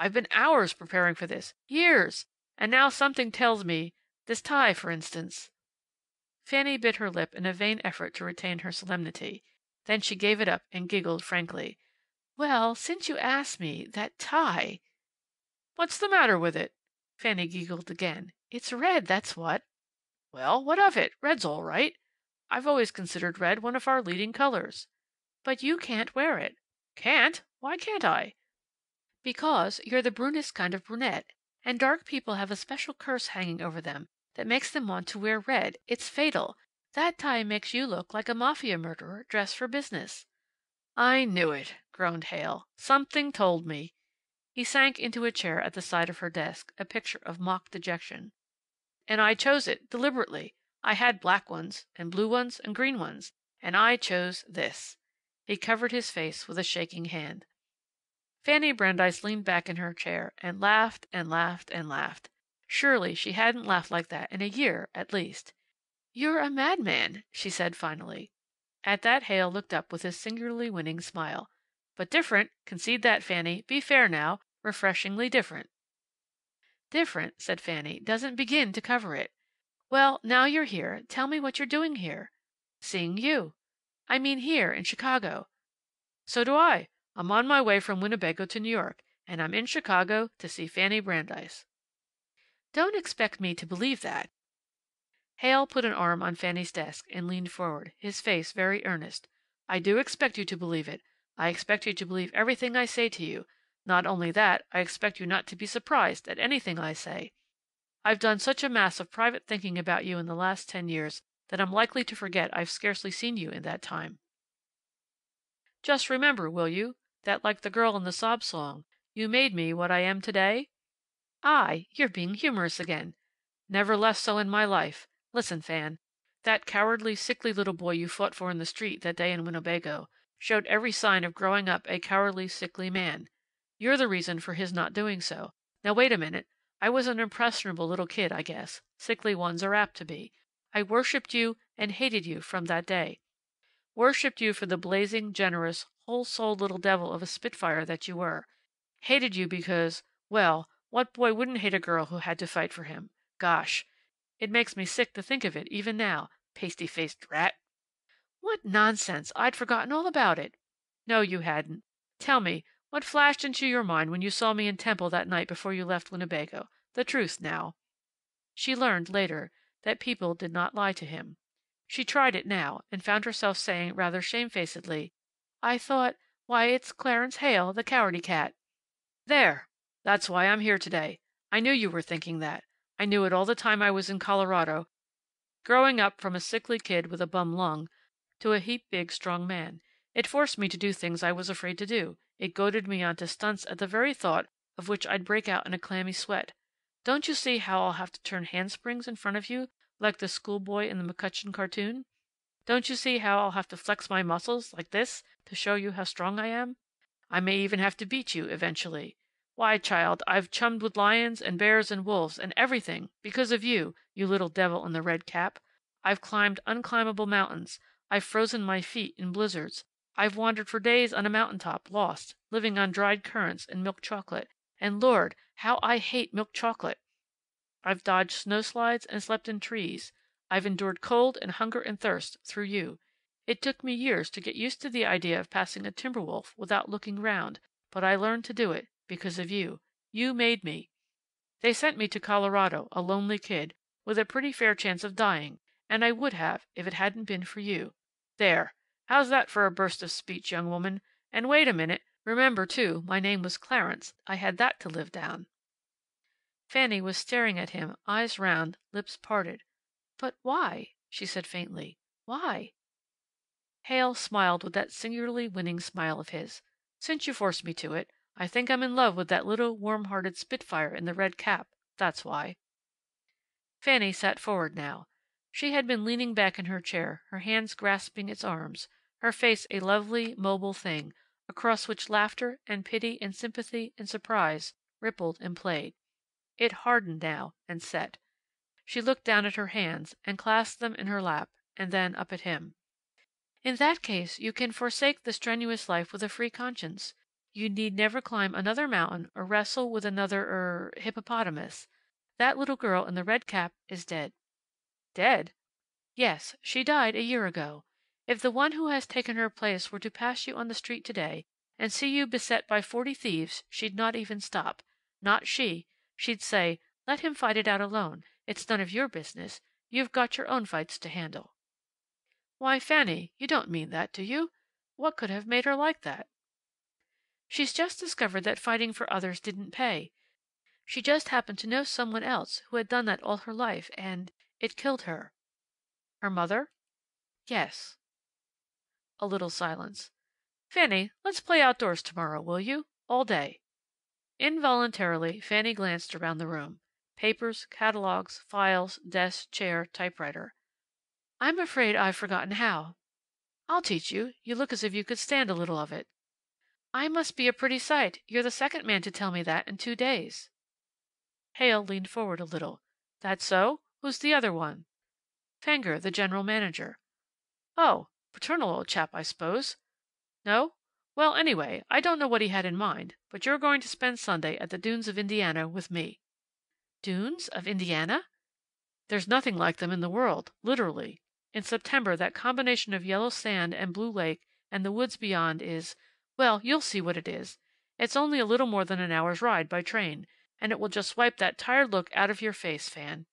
I've been hours preparing for this. Years. And now something tells me this tie, for instance." Fanny bit her lip in a vain effort to retain her solemnity. Then she gave it up and giggled frankly. "Well, since you ask me, that tie—" "What's the matter with it?" Fanny giggled again. "It's red, that's what." "Well, what of it? Red's all right. I've always considered red one of our leading colors." "But you can't wear it." "Can't? Why can't I?" "Because you're the brunest kind of brunette, and dark people have a special curse hanging over them that makes them want to wear red. It's fatal. That tie makes you look like a mafia murderer dressed for business." "I knew it," groaned Heyl. "Something told me." He sank into a chair at the side of her desk, a picture of mock dejection. "And I chose it, deliberately. I had black ones, and blue ones, and green ones. And I chose this." He covered his face with a shaking hand. Fanny Brandeis leaned back in her chair and laughed and laughed and laughed. Surely she hadn't laughed like that in a year, at least. "You're a madman," she said finally. At that Heyl looked up with his singularly winning smile. "But different. Concede that, Fanny. Be fair now. Refreshingly different." "Different," said Fanny, "doesn't begin to cover it. Well, now you're here, tell me what you're doing here." "Seeing you." "I mean here, in Chicago." "So do I. I'm on my way from Winnebago to New York, and I'm in Chicago to see Fanny Brandeis." "Don't expect me to believe that." Heyl put an arm on Fanny's desk and leaned forward, his face very earnest. "I do expect you to believe it. I expect you to believe everything I say to you. Not only that, I expect you not to be surprised at anything I say. I've done such a mass of private thinking about you in the last 10 years that I'm likely to forget I've scarcely seen you in that time. Just remember, will you, that like the girl in the sob song, you made me what I am today? You're being humorous again. Never less so in my life. Listen, Fan. That cowardly, sickly little boy you fought for in the street that day in Winnebago showed every sign of growing up a cowardly, sickly man. You're the reason for his not doing so. Now wait a minute. I was an impressionable little kid, I guess. Sickly ones are apt to be. I worshipped you and hated you from that day. Worshipped you for the blazing, generous, whole-souled little devil of a spitfire that you were. Hated you because, well, what boy wouldn't hate a girl who had to fight for him? Gosh! It makes me sick to think of it, even now. Pasty-faced rat. What nonsense! I'd forgotten all about it. No, you hadn't. Tell me, what flashed into your mind when you saw me in Temple that night before you left Winnebago? The truth, now. She learned, later, that people did not lie to him. She tried it now, and found herself saying rather shamefacedly, "I thought, why, it's Clarence Heyl, the cowardy cat." There! That's why I'm here today. I knew you were thinking that. I knew it all the time I was in Colorado, growing up from a sickly kid with a bum lung to a heap big, strong man. It forced me to do things I was afraid to do. It goaded me on to stunts at the very thought of which I'd break out in a clammy sweat. Don't you see how I'll have to turn handsprings in front of you, like the schoolboy in the McCutcheon cartoon? Don't you see how I'll have to flex my muscles, like this, to show you how strong I am? I may even have to beat you, eventually. Why, child, I've chummed with lions and bears and wolves and everything, because of you, you little devil in the red cap. I've climbed unclimbable mountains. I've frozen my feet in blizzards. I've wandered for days on a mountaintop, lost, living on dried currants and milk chocolate. And Lord, how I hate milk chocolate! I've dodged snowslides and slept in trees. I've endured cold and hunger and thirst through you. It took me years to get used to the idea of passing a timber wolf without looking round, but I learned to do it, because of you. You made me. They sent me to Colorado, a lonely kid, with a pretty fair chance of dying, and I would have, if it hadn't been for you. There! How's that for a burst of speech, young woman? And wait a minute. Remember, too, my name was Clarence. I had that to live down. Fanny was staring at him, eyes round, lips parted. "But why?" she said faintly. "Why?" Heyl smiled with that singularly winning smile of his. "Since you force me to it. I think I'm in love with that little warm-hearted spitfire in the red cap. That's why." Fanny sat forward now. She had been leaning back in her chair, her hands grasping its arms, her face a lovely, mobile thing, across which laughter and pity and sympathy and surprise rippled and played. It hardened now, and set. She looked down at her hands, and clasped them in her lap, and then up at him. "In that case you can forsake the strenuous life with a free conscience. You need never climb another mountain or wrestle with another hippopotamus. That little girl in the red cap is dead." "Dead?" "Yes. She died a year ago. If the one who has taken her place were to pass you on the street to day, and see you beset by 40 thieves, she'd not even stop. Not she. She'd say, 'Let him fight it out alone. It's none of your business. You've got your own fights to handle.'" "Why, Fanny, you don't mean that, do you? What could have made her like that?" "She's just discovered that fighting for others didn't pay. She just happened to know someone else who had done that all her life, and it killed her." "Her mother?" "Yes." A little silence. "Fanny, let's play outdoors to morrow, will you? All day." Involuntarily Fanny glanced around the room. Papers, catalogs, files, desk, chair, typewriter. "I'm afraid I've forgotten how." "I'll teach you. You look as if you could stand a little of it." "I must be a pretty sight. You're the second man to tell me that in 2 days." Heyl leaned forward a little. "That so? Who's the other one?" "Fenger, the general manager." "Oh. Paternal old chap, I suppose." "No? Well, anyway, I don't know what he had in mind, but you're going to spend Sunday at the dunes of Indiana with me." "Dunes of Indiana?" "There's nothing like them in the world. Literally. In September that combination of yellow sand and blue lake and the woods beyond is well, you'll see what it is. It's only a little more than an hour's ride by train. And it will just wipe that tired look out of your face, Fan."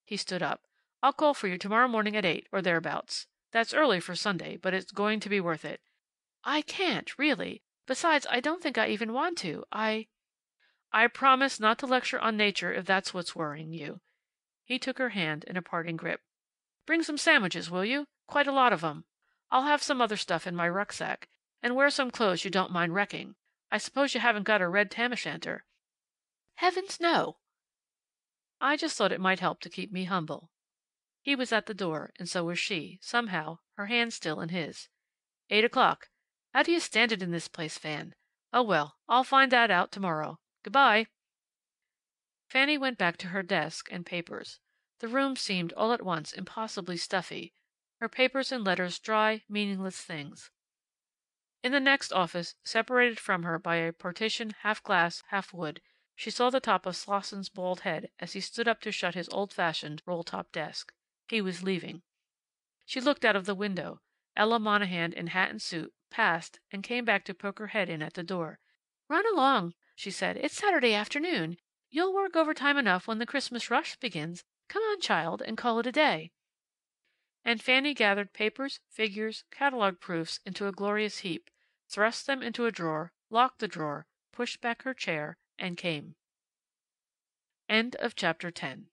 He stood up. "I'll call for you tomorrow morning at 8, or thereabouts. That's early for Sunday, but it's going to be worth it." "I can't, really. Besides, I don't think I even want to. "I promise not to lecture on nature if that's what's worrying you." He took her hand in a parting grip. "Bring some sandwiches, will you? Quite a lot of 'em. I'll have some other stuff in my rucksack. And wear some clothes you don't mind wrecking. I suppose you haven't got a red tam o' shanter." "Heavens, no." "I just thought it might help to keep me humble." He was at the door, and so was she, somehow, her hand still in his. 8 o'clock. How do you stand it in this place, Fan? Oh, well, I'll find that out to morrow. Good by." Fanny went back to her desk and papers. The room seemed, all at once, impossibly stuffy. Her papers and letters dry, meaningless things. In the next office, separated from her by a partition half glass, half wood, she saw the top of Slosson's bald head as he stood up to shut his old-fashioned, roll-top desk. He was leaving. She looked out of the window. Ella Monahan, in hat and suit, passed, and came back to poke her head in at the door. "Run along," she said. "It's Saturday afternoon. You'll work overtime enough when the Christmas rush begins. Come on, child, and call it a day." And Fanny gathered papers, figures, catalog proofs into a glorious heap, thrust them into a drawer, locked the drawer, pushed back her chair, and came. End of chapter 10.